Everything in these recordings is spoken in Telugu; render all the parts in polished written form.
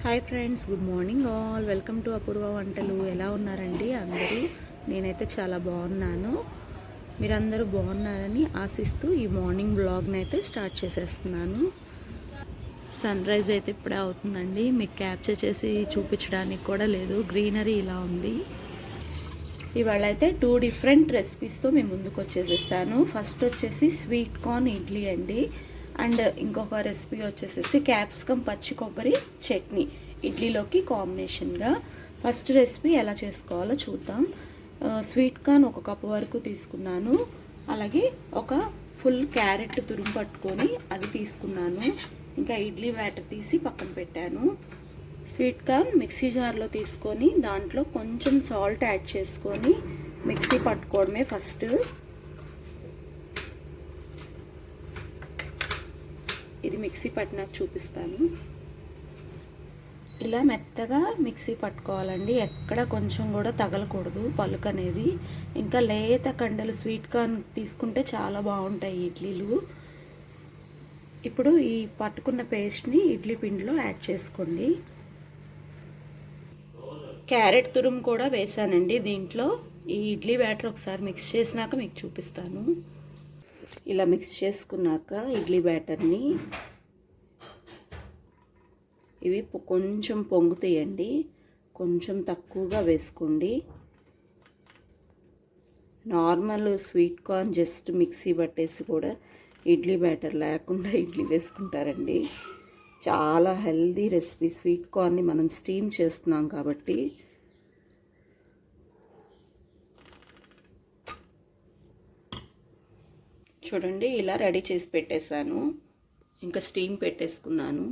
Hi friends, good morning all. Welcome to Apoorva వంటలు. ఎలా ఉన్నారండి అందరూ? నేనైతే చాలా బాగున్నాను. మీరందరూ బాగున్నారని ఆశిస్తూ ఈ మార్నింగ్ వ్లాగ్ని అయితే స్టార్ట్ చేసేస్తున్నాను. సన్ రైజ్ అయితే ఇప్పుడే అవుతుందండి. మీకు క్యాప్చర్ చేసి చూపించడానికి కూడా లేదు, గ్రీనరీ ఇలా ఉంది. ఇవాళ అయితే 2 డిఫరెంట్ రెసిపీస్తో మేము ముందుకు వచ్చేసేసాను. ఫస్ట్ వచ్చేసి స్వీట్ కార్న్ ఇడ్లీ అండి, అండ్ ఇంకొక రెసిపీ వచ్చేసేసి క్యాప్సికమ్ పచ్చి కొబ్బరి చట్నీ ఇడ్లీలోకి కాంబినేషన్గా. ఫస్ట్ రెసిపీ ఎలా చేసుకోవాలో చూద్దాం. స్వీట్ కార్న్ 1 కప్పు వరకు తీసుకున్నాను. అలాగే ఒక ఫుల్ క్యారెట్ తురుము పట్టుకొని అది తీసుకున్నాను. ఇంకా ఇడ్లీ బ్యాటర్ తీసి పక్కన పెట్టాను. స్వీట్ కార్న్ మిక్సీ జార్లో తీసుకొని దాంట్లో కొంచెం సాల్ట్ యాడ్ చేసుకొని మిక్సీ పట్టుకోవడమే ఫస్ట్. ఇది మిక్సీ పట్టినాక చూపిస్తాను. ఇలా మెత్తగా మిక్సీ పట్టుకోవాలండి, ఎక్కడ కొంచెం కూడా తగలకూడదు పలుకు అనేది. ఇంకా లేత కండలు స్వీట్ కార్న్ తీసుకుంటే చాలా బాగుంటాయి ఇడ్లీలు. ఇప్పుడు ఈ పట్టుకున్న పేస్ట్ని ఇడ్లీ పిండిలో యాడ్ చేసుకోండి. క్యారెట్ తురుము కూడా వేసానండి దీంట్లో. ఈ ఇడ్లీ బ్యాటర్ ఒకసారి మిక్స్ చేసినాక మీకు చూపిస్తాను. ఇలా మిక్స్ చేసుకున్నాక ఇడ్లీ బ్యాటర్ని ఇవి కొంచెం పొంగుతాయండి, కొంచెం తక్కువగా వేసుకోండి. Normal sweet corn just mixie పట్టేసి కూడా ఇడ్లీ బ్యాటర్ లేకుండా ఇడ్లీ వేసుకుంటారండి. చాలా హెల్దీ రెసిపీ. స్వీట్ కార్న్ని మనం స్టీమ్ చేస్తున్నాం కాబట్టి. చూడండి, ఇలా రెడీ చేసి పెట్టేశాను. ఇంకా స్టీమ్ పెట్టేసుకున్నాను.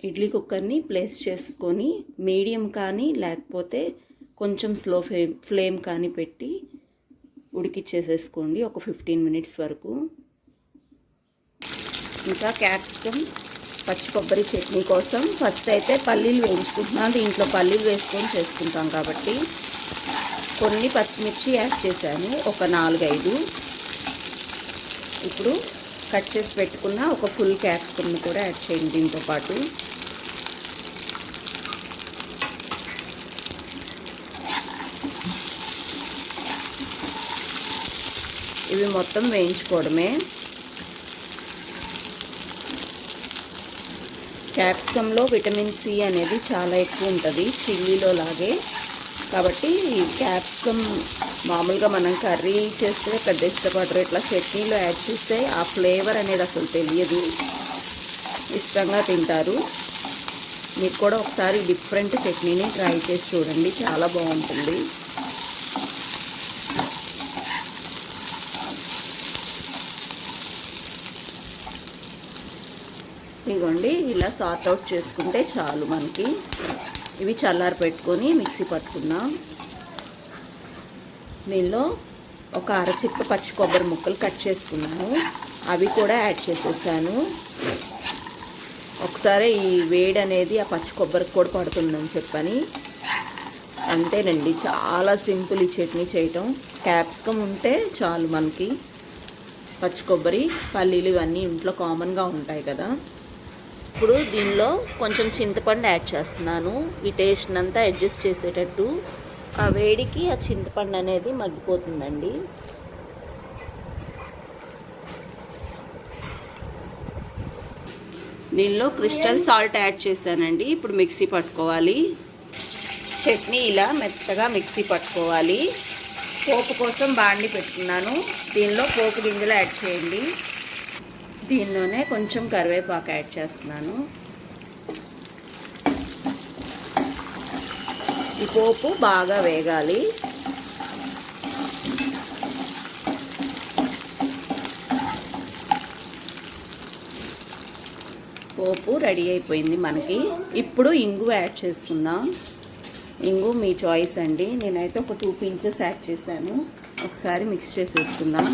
ఇడ్లీ కుక్కర్ని ప్లేస్ చేసుకొని మీడియం కానీ లేకపోతే కొంచెం స్లో ఫ్లేమ్ కానీ పెట్టి ఉడికిచ్చేసేసుకోండి ఒక 15 మినిట్స్ వరకు. ఇంకా క్యాప్సికమ్ పచ్చి కొబ్బరి చట్నీ కోసం ఫస్ట్ అయితే పల్లీలు వేయించుకుంటున్నాను. దీంట్లో పల్లీలు వేసుకొని చేసుకుంటాం కాబట్టి కొన్ని పచ్చిమిర్చి యాడ్ చేశాను, ఒక 4-5. ఇప్పుడు కట్ చేసి పెట్టుకున్న ఒక ఫుల్ క్యాప్సికమ్ని కూడా యాడ్ చేయండి దీంతో పాటు. ఇవి మొత్తం వేయించుకోవడమే. క్యాప్సికంలో విటమిన్ సి అనేది చాలా ఎక్కువ ఉంటుంది చిల్లీలో లాగే. కాబట్టి క్యాప్సికమ్ మామూలుగా మనం కర్రీ చేస్తే పెద్ద ఇష్టపడరు, ఇట్లా చట్నీలో యాడ్ చేస్తే ఆ ఫ్లేవర్ అనేది అసలు తెలియదు, ఇష్టంగా తింటారు. మీరు కూడా ఒకసారి డిఫరెంట్ చట్నీని ట్రై చేసి చూడండి, చాలా బాగుంటుంది. ఇదిగోండి, ఇలా సార్ట్ అవుట్ చేసుకుంటే చాలు మనకి. ఇవి చల్లారి పెట్టుకొని మిక్సీ పట్టుకున్నాం. దీనిలో ఒక అరచిప్ప పచ్చి కొబ్బరి ముక్కలు కట్ చేసుకున్నాను, అవి కూడా యాడ్ చేసేసాను. ఒకసారి ఈ వేడి అనేది ఆ పచ్చి కొబ్బరికి కూడా పడుతుందని చెప్పని. అంతేనండి, చాలా సింపుల్ ఈ చట్నీ చేయటం. క్యాప్సికమ్ ఉంటే చాలు మనకి. పచ్చి కొబ్బరి, పల్లీలు ఇవన్నీ ఇంట్లో కామన్గా ఉంటాయి కదా. ఇప్పుడు దీనిలో కొంచెం చింతపండు యాడ్ చేస్తున్నాను, ఈ టేస్ట్ని అంతా అడ్జస్ట్ చేసేటట్టు. ఆ వేడికి ఆ చింతపండు అనేది మగ్గిపోతుందండి. దీనిలో క్రిస్టల్ సాల్ట్ యాడ్ చేశానండి. ఇప్పుడు మిక్సీ పట్టుకోవాలి. చట్నీ ఇలా మెత్తగా మిక్సీ పట్టుకోవాలి. పోపు కోసం బాండి పెట్టుకున్నాను, దీనిలో పోపు గింజలు యాడ్ చేయండి. దీనిలోనే కొంచెం కరివేపాకు యాడ్ చేస్తున్నాను. ఈ పోపు బాగా వేగాలి. పోపు రెడీ అయిపోయింది మనకి. ఇప్పుడు ఇంగు యాడ్ చేసుకుందాం. ఇంగు మీ చాయిస్ అండి, నేనైతే ఒక 2 pinches యాడ్ చేశాను. ఒకసారి మిక్స్ చేసేసుకుందాం.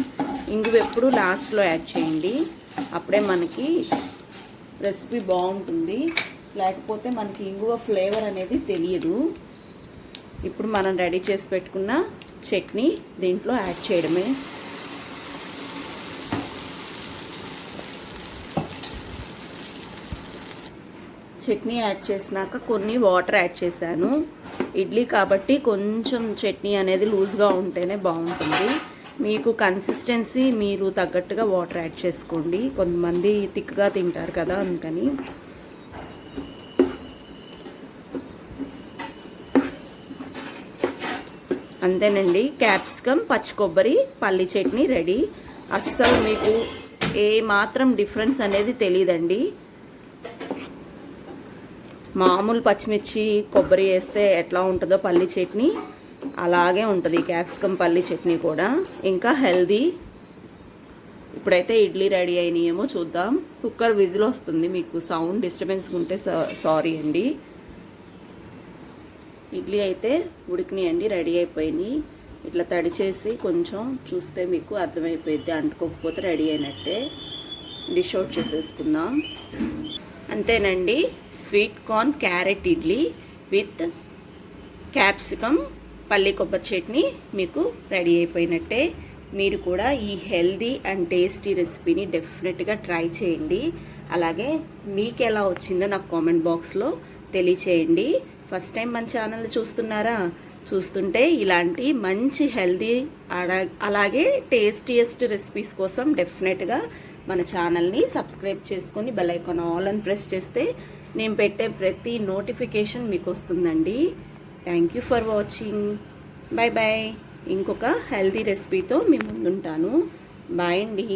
ఇంగు ఎప్పుడు లాస్ట్లో యాడ్ చేయండి, అప్పుడే మనకి రెసిపీ బాగుంటుంది, లేకపోతే మనకి ఇంగువ ఫ్లేవర్ అనేది తెలియదు. ఇప్పుడు మనం రెడీ చేసి పెట్టుకున్న చట్నీ దీంట్లో యాడ్ చేయడమే. చట్నీ యాడ్ చేసినాక కొన్ని వాటర్ యాడ్ చేశాను. ఇడ్లీ కాబట్టి కొంచెం చట్నీ అనేది లూజ్గా ఉంటేనే బాగుంటుంది. మీకు కన్సిస్టెన్సీ మీరు తగ్గట్టుగా వాటర్ యాడ్ చేసుకోండి. కొంతమంది థిక్గా తింటారు కదా, అందుకని. అంతేనండి, క్యాప్సికమ్, పచ్చి కొబ్బరి, పల్లి చట్నీ రెడీ. అస్సలు మీకు ఏ మాత్రం డిఫరెన్స్ అనేది తెలియదండి. మామూలు పచ్చిమిర్చి కొబ్బరి వేస్తే ఎట్లా ఉంటుందో పల్లి చట్నీ అలాగే ఉంటుంది క్యాప్సికమ్ పల్లి చట్నీ కూడా. ఇంకా హెల్దీ. ఇప్పుడైతే ఇడ్లీ రెడీ అయినాయేమో చూద్దాం. కుక్కర్ విజిల్ వస్తుంది, మీకు సౌండ్ డిస్టర్బెన్స్ ఉంటే సారీ అండి. ఇడ్లీ అయితే ఉడికినాయండి, రెడీ అయిపోయినాయి. ఇట్లా తడి చేసి కొంచెం చూస్తే మీకు అర్థమైపోయింది, అంటుకోకపోతే రెడీ అయినట్టే. డిష్ అవుట్ చేసేసుకుందాం. అంతేనండి, sweet corn carrot idli with capsicum పల్లి కొబ్బరి చట్నీ మీకు రెడీ అయిపోయినట్టే. మీరు కూడా ఈ హెల్దీ అండ్ టేస్టీ రెసిపీని డెఫినెట్గా ట్రై చేయండి. అలాగే మీకు ఎలా వచ్చిందో నాకు కామెంట్ బాక్స్లో తెలియచేయండి. ఫస్ట్ టైం మన ఛానల్ చూస్తున్నారా? చూస్తుంటే ఇలాంటి మంచి హెల్దీ అలాగే టేస్టీయెస్ట్ రెసిపీస్ కోసం డెఫినెట్గా మన ఛానల్ని సబ్స్క్రైబ్ చేసుకొని బెల్ ఐకాన్ ఆల్ అని ప్రెస్ చేస్తే నేను పెట్టే ప్రతి నోటిఫికేషన్ మీకు వస్తుందండి. Thank you for watching. Bye bye. ఇంకొక హెల్దీ రెసిపీతో మీ ముందుంటాను. బాయ్ అండి.